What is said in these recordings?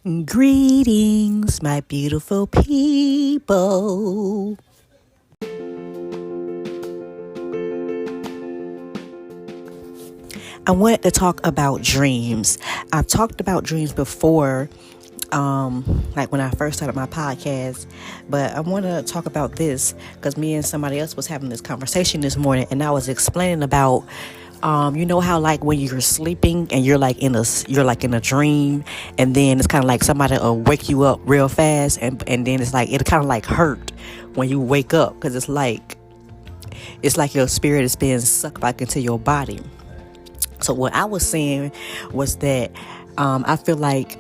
Greetings, my beautiful people. I wanted to talk about dreams. I've talked about dreams before, like when I first started my podcast, but I want to talk about this because me and somebody else was having this conversation this morning, and I was explaining about you know how like when you're sleeping and you're like in a dream, and then it's kind of like somebody will wake you up real fast, and then it's like it kind of like hurt when you wake up because it's like your spirit is being sucked back into your body. So what I was saying was that I feel like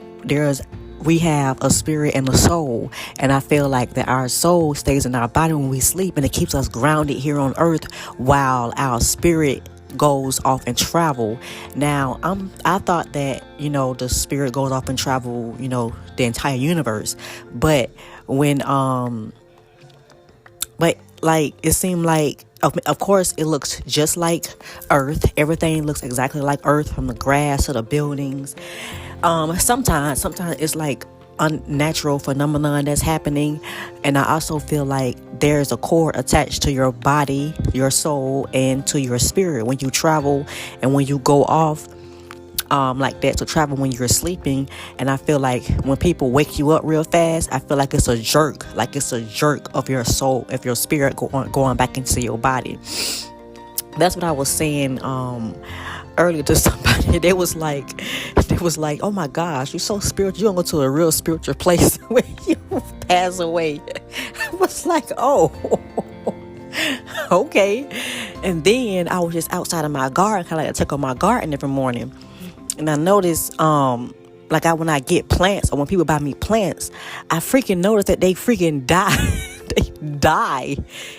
we have a spirit and a soul, and I feel like that our soul stays in our body when we sleep, and it keeps us grounded here on earth while our spirit goes off and travel. Now I thought that the spirit goes off and travel the entire universe, but when but like it seemed like of course it looks just like earth. Everything looks exactly like earth, from the grass to the buildings. Sometimes it's like unnatural phenomenon that's happening, and I also feel like there's a cord attached to your body, your soul, and to your spirit when you travel and when you go off like that to travel when you're sleeping. And I feel like when people wake you up real fast, I feel like it's a jerk of your soul, of your spirit going back into your body. That's what I was saying earlier to somebody. They was like, oh my gosh, you're so spiritual, you don't go to a real spiritual place when you pass away. I was like, oh, okay. And then I was just outside of my garden, kind of like I check on my garden every morning, and I noticed when I get plants, or when people buy me plants, I freaking notice that they freaking die. They die.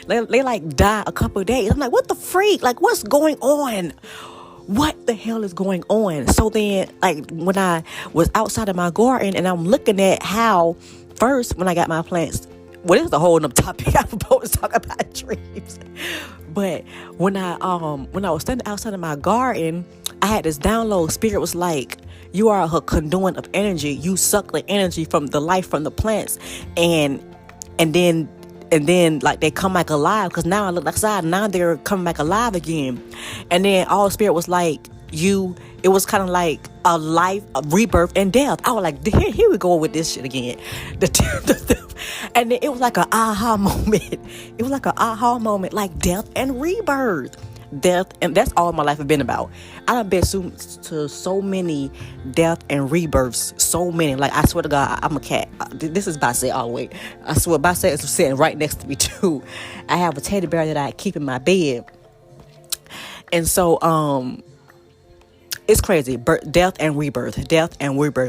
They like die a couple of days. I'm like, what the freak? Like, what's going on? What the hell is going on? So then, like, when I was outside of my garden and I'm looking at how, first, when I got my plants, well, this is a whole nother topic. I'm supposed to talk about dreams. But when I was standing outside of my garden, I had this download. Spirit was like, you are a conduit of energy. You suck the energy from the life from the plants, and then like they come back alive, because now I look outside, now they're coming back alive again. And then all spirit was like, it was kind of like a life, a rebirth and death. I was like, here we go with this shit again. And then it was like an aha moment. It was like an aha moment, like death and rebirth. Death, and that's all my life has been about. I done been to so many death and rebirths, so many. Like, I swear to God, I'm a cat. This is Bassett all the way. I swear, Bassett is sitting right next to me too. I have a teddy bear that I keep in my bed, and so it's crazy. Death and rebirth.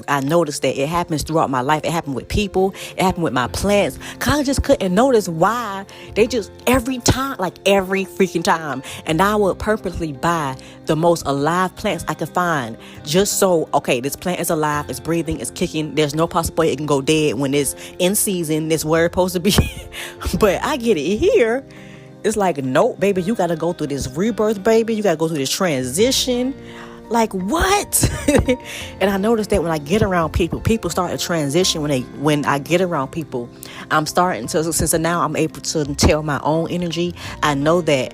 I noticed that it happens throughout my life. It happened with people. It happened with my plants. Kind of just couldn't notice why they just every freaking time. And I would purposely buy the most alive plants I could find, just so, okay, this plant is alive, it's breathing, it's kicking. There's no possibility it can go dead when it's in season. It's where it's supposed to be. But I get it here. It's like, nope, baby, you got to go through this rebirth, baby. You got to go through this transition. Like, what? And I noticed that when I get around people start to transition. When I get around people, I'm starting to, since now I'm able to tell my own energy. I know that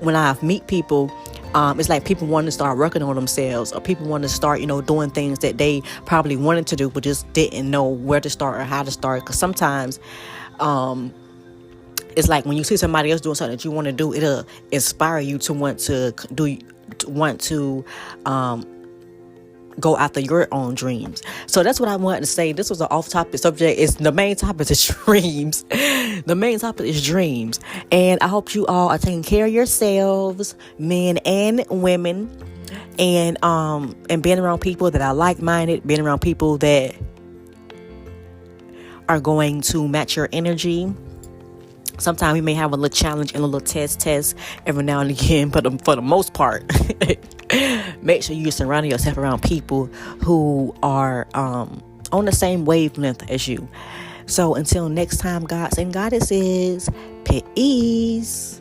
when I meet people, it's like people want to start working on themselves, or people want to start, doing things that they probably wanted to do, but just didn't know where to start or how to start. Because sometimes, it's like when you see somebody else doing something that you want to do, it'll inspire you to want to go after your own dreams. So that's what I wanted to say. This was an off-topic subject. The main topic is dreams. The main topic is dreams. And I hope you all are taking care of yourselves, men and women, and being around people that are like-minded, being around people that are going to match your energy. Sometimes we may have a little challenge and a little test every now and again, but for the most part, make sure you're surrounding yourself around people who are on the same wavelength as you. So until next time, gods and goddesses, peace.